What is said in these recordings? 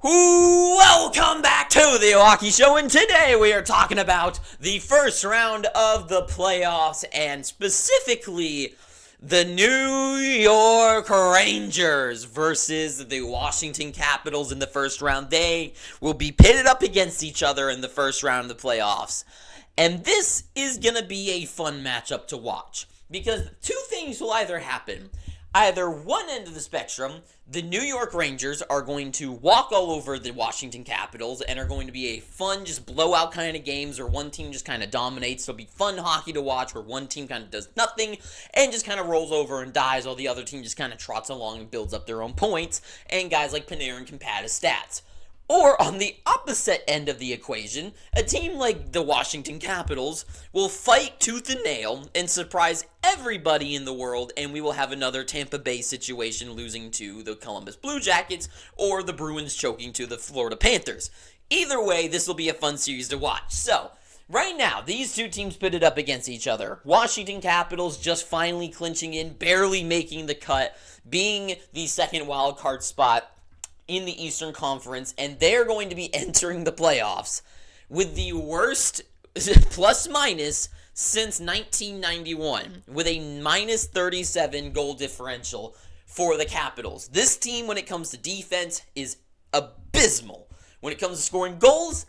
Welcome back to the Hockey Show, and today we are talking about the first round of the playoffs, and specifically the New York Rangers versus the Washington Capitals in the first round. They will be pitted up against each other in the first round of the playoffs, and this is going to be a fun matchup to watch, because two things will either happen. Either one end of the spectrum, the New York Rangers are going to walk all over the Washington Capitals and are going to be a fun, just blowout kind of games, or one team just kind of dominates. So it'll be fun hockey to watch where one team kind of does nothing and just kind of rolls over and dies while the other team just kind of trots along and builds up their own points, and guys like Panarin can pad his stats. Or on the opposite end of the equation, a team like the Washington Capitals will fight tooth and nail and surprise everybody in the world, and we will have another Tampa Bay situation losing to the Columbus Blue Jackets, or the Bruins choking to the Florida Panthers. Either way, this will be a fun series to watch. So, right now, these two teams pitted up against each other. Washington Capitals just finally clinching in, barely making the cut, being the second wild card spot in the Eastern Conference, and they're going to be entering the playoffs with the worst plus-minus since 1991, with a minus 37 goal differential for the Capitals. This team, when it comes to defense, is abysmal. When it comes to scoring goals,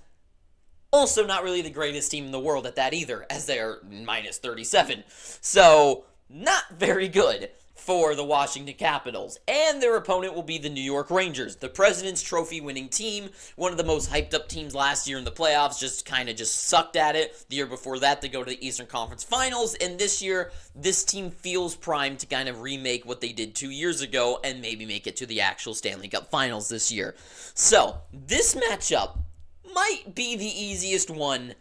also not really the greatest team in the world at that either, as they are minus 37. So, not very good for the Washington Capitals, and their opponent will be the New York Rangers, the President's Trophy winning team, one of the most hyped up teams last year in the playoffs, just sucked at it. The year before that, they go to the Eastern Conference Finals, and this year, this team feels primed to kind of remake what they did 2 years ago and maybe make it to the actual Stanley Cup Finals this year. So, this matchup might be the easiest one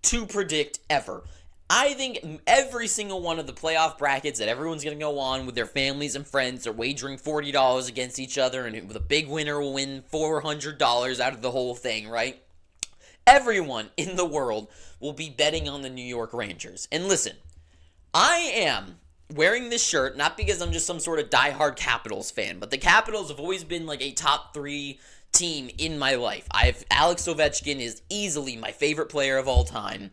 to predict ever. I think every single one of the playoff brackets that everyone's going to go on with their families and friends are wagering $40 against each other, and the big winner will win $400 out of the whole thing, right? Everyone in the world will be betting on the New York Rangers. And listen, I am wearing this shirt not because I'm just some sort of diehard Capitals fan, but the Capitals have always been like a top 3 team in my life. Alex Ovechkin is easily my favorite player of all time.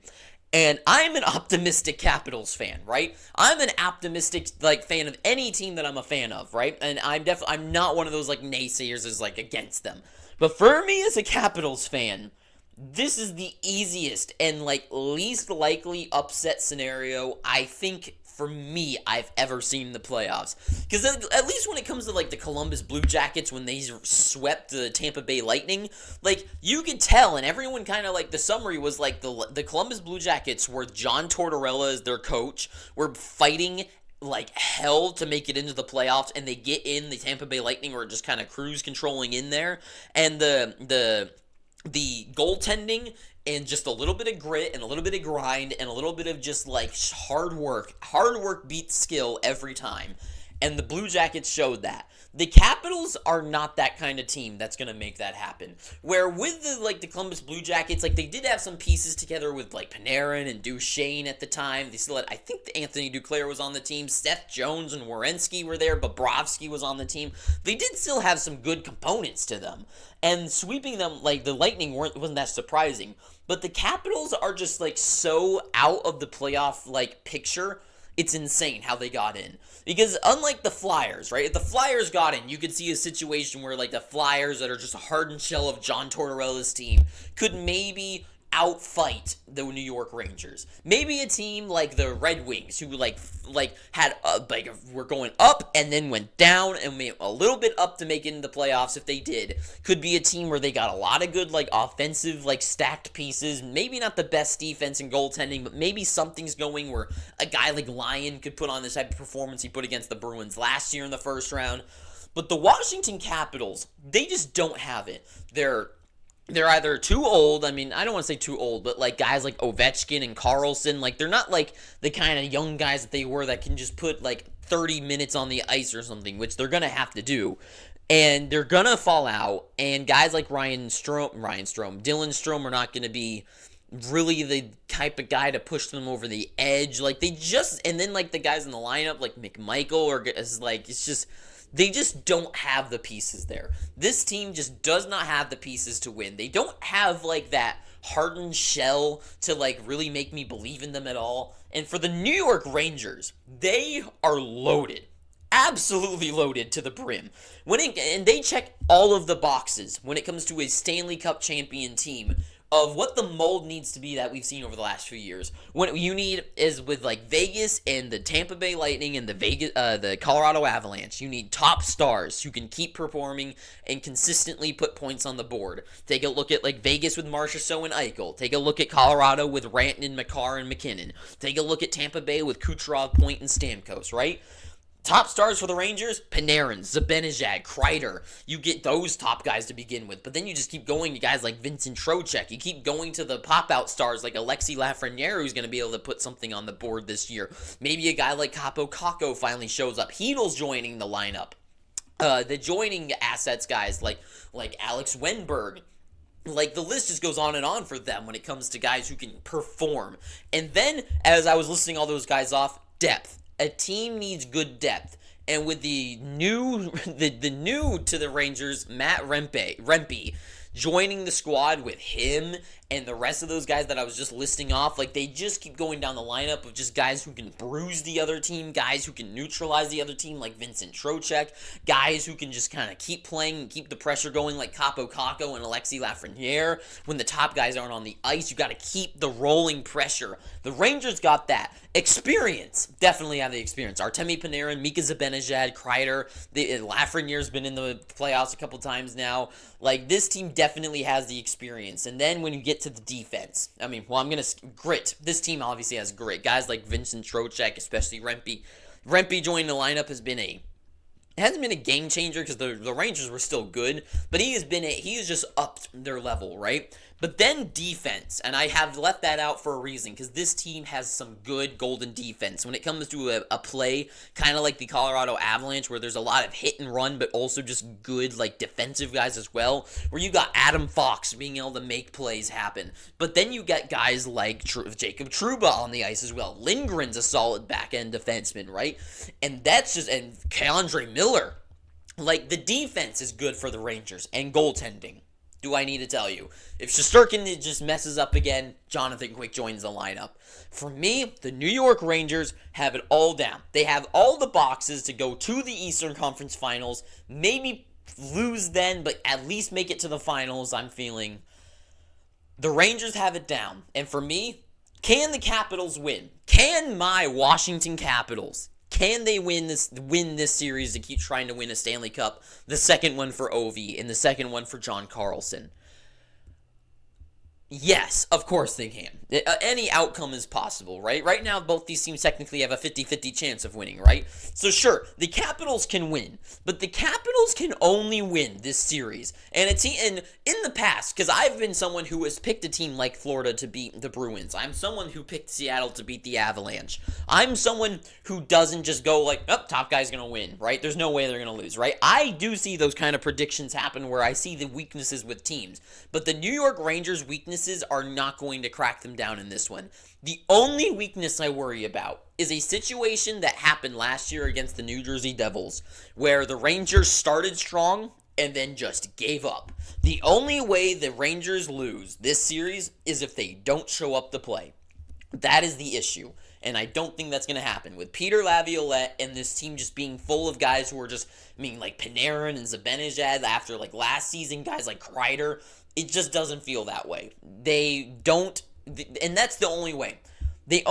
And I'm an optimistic Capitals fan, right? I'm an optimistic fan of any team that I'm a fan of, right? And I'm not one of those naysayers as against them. But for me as a Capitals fan, this is the easiest and least likely upset scenario I think for me I've ever seen in the playoffs. Because at least when it comes to the Columbus Blue Jackets, when they swept the Tampa Bay Lightning, you could tell, and everyone kind of the summary was the Columbus Blue Jackets, were John Tortorella as their coach, were fighting hell to make it into the playoffs, and they get in. The Tampa Bay Lightning were just kind of cruise controlling in there, and the goaltending and just a little bit of grit and a little bit of grind and a little bit of just hard work. Hard work beats skill every time. And the Blue Jackets showed that. The Capitals are not that kind of team that's going to make that happen. Where with the Columbus Blue Jackets, they did have some pieces together with Panarin and Duchesne at the time. They still had, I think Anthony Duclair was on the team. Seth Jones and Werenski were there. Bobrovsky was on the team. They did still have some good components to them. And sweeping them, the Lightning wasn't that surprising. But the Capitals are just so out of the playoff picture. It's insane how they got in. Because unlike the Flyers, right? If the Flyers got in, you could see a situation where the Flyers, that are just a hardened shell of John Tortorella's team, could maybe outfight the New York Rangers. Maybe a team like the Red Wings, who had were going up and then went down and went a little bit up to make it into the playoffs. If they did, could be a team where they got a lot of good offensive stacked pieces. Maybe not the best defense and goaltending, but maybe something's going where a guy like Lyon could put on this type of performance he put against the Bruins last year in the first round. But the Washington Capitals, they just don't have it. They're either too old. I mean, I don't want to say too old, but guys like Ovechkin and Carlson, they're not the kind of young guys that they were that can just put 30 minutes on the ice or something, which they're going to have to do. And they're going to fall out. And guys like Dylan Strome are not going to be really the type of guy to push them over the edge. And then the guys in the lineup like McMichael, or it's just They just don't have the pieces there. This team just does not have the pieces to win. They don't have like that hardened shell to like really make me believe in them at all. And for the New York Rangers, they are loaded. Absolutely loaded to the brim. And they check all of the boxes when it comes to a Stanley Cup champion team of what the mold needs to be that we've seen over the last few years. What you need is with like Vegas and the Tampa Bay Lightning and the Colorado Avalanche. You need top stars who can keep performing and consistently put points on the board. Take a look at like Vegas with Marchessault and Eichel. Take a look at Colorado with Rantanen, Makar, and McKinnon. Take a look at Tampa Bay with Kucherov, Point, and Stamkos. Right. Top stars for the Rangers, Panarin, Zibanejad, Kreider. You get those top guys to begin with, but then you just keep going to guys like Vincent Trocheck. You keep going to the pop-out stars like Alexis Lafreniere, who's going to be able to put something on the board this year. Maybe a guy like Capo Caco finally shows up. Heedle's joining the lineup. The joining assets guys like Alex Wenberg. Like, the list just goes on and on for them when it comes to guys who can perform. And then, as I was listing all those guys off, depth. A team needs good depth, and with the new to the Rangers, Matt Rempe joining the squad with him and the rest of those guys that I was just listing off, like they just keep going down the lineup of just guys who can bruise the other team, guys who can neutralize the other team like Vincent Trocheck, guys who can just kind of keep playing and keep the pressure going like Capo Caco and Alexis Lafreniere. When the top guys aren't on the ice, you got to keep the rolling pressure. The Rangers got that. Experience. Definitely have the experience. Artemi Panarin, Mika Zibanejad, Kreider. Lafreniere's been in the playoffs a couple times now. Like, this team definitely has the experience. And then when you get to the defense, I'm going to grit. This team obviously has grit. Guys like Vincent Trocheck, especially Rempe. Rempe joining the lineup has been it hasn't been a game changer because the Rangers were still good, but he has just upped their level, right? But then defense, and I have left that out for a reason because this team has some good golden defense. When it comes to a play, kind of like the Colorado Avalanche, where there's a lot of hit and run, but also just good like defensive guys as well, where you got Adam Fox being able to make plays happen. But then you get guys like Jacob Trouba on the ice as well. Lindgren's a solid back-end defenseman, right? And Keandre Miller. Like, the defense is good for the Rangers, and goaltending. Do I need to tell you? If Shesterkin just messes up again, Jonathan Quick joins the lineup. For me, the New York Rangers have it all down. They have all the boxes to go to the Eastern Conference Finals. Maybe lose then, but at least make it to the finals, I'm feeling. The Rangers have it down. And for me, can the Capitals win? Can my Washington Capitals, can they win this series to keep trying to win a Stanley Cup? The second one for Ovi and the second one for John Carlson. Yes, of course they can. Any outcome is possible, right? Right now, both these teams technically have a 50-50 chance of winning, right? So sure, the Capitals can win, but the Capitals can only win this series. And in the past, because I've been someone who has picked a team like Florida to beat the Bruins. I'm someone who picked Seattle to beat the Avalanche. I'm someone who doesn't just go like, oh, top guy's going to win, right? There's no way they're going to lose, right? I do see those kind of predictions happen where I see the weaknesses with teams. But the New York Rangers' weaknesses are not going to crack them down in this one. The only weakness I worry about is a situation that happened last year against the New Jersey Devils, where the Rangers started strong and then just gave up. The only way the Rangers lose this series is if they don't show up to play. That is the issue, and I don't think that's going to happen. With Peter Laviolette and this team just being full of guys who are just, like Panarin and Zibanejad after like last season, guys like Kreider, it just doesn't feel that way. They don't, and that's the only way. I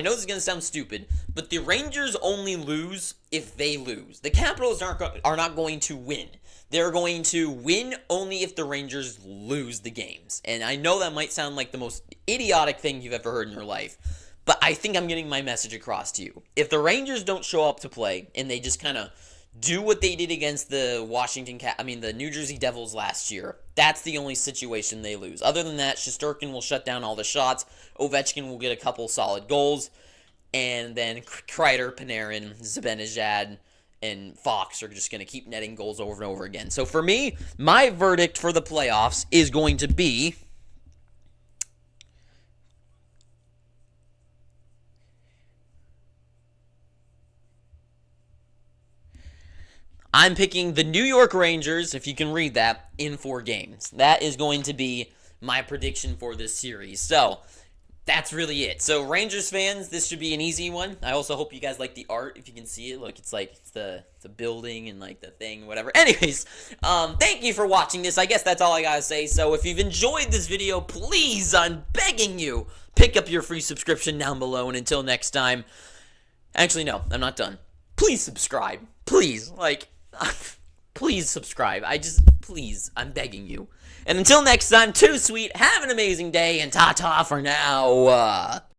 know this is going to sound stupid, but the Rangers only lose if they lose. The Capitals are not going to win. They're going to win only if the Rangers lose the games. And I know that might sound like the most idiotic thing you've ever heard in your life, but I think I'm getting my message across to you. If the Rangers don't show up to play and they just kind of do what they did against the the New Jersey Devils last year, that's the only situation they lose. Other than that, Shesterkin will shut down all the shots. Ovechkin will get a couple solid goals. And then Kreider, Panarin, Zibanejad, and Fox are just going to keep netting goals over and over again. So for me, my verdict for the playoffs is going to be I'm picking the New York Rangers, if you can read that, in 4 games. That is going to be my prediction for this series. So, that's really it. So, Rangers fans, this should be an easy one. I also hope you guys like the art, if you can see it. Look, it's like it's the building and like the thing, whatever. Anyways, thank you for watching this. I guess that's all I gotta say. So, if you've enjoyed this video, please, I'm begging you, pick up your free subscription down below. And until next time, actually, no, I'm not done. Please subscribe. Please, please subscribe. Please, I'm begging you. And until next time, too sweet, have an amazing day, and ta-ta for now.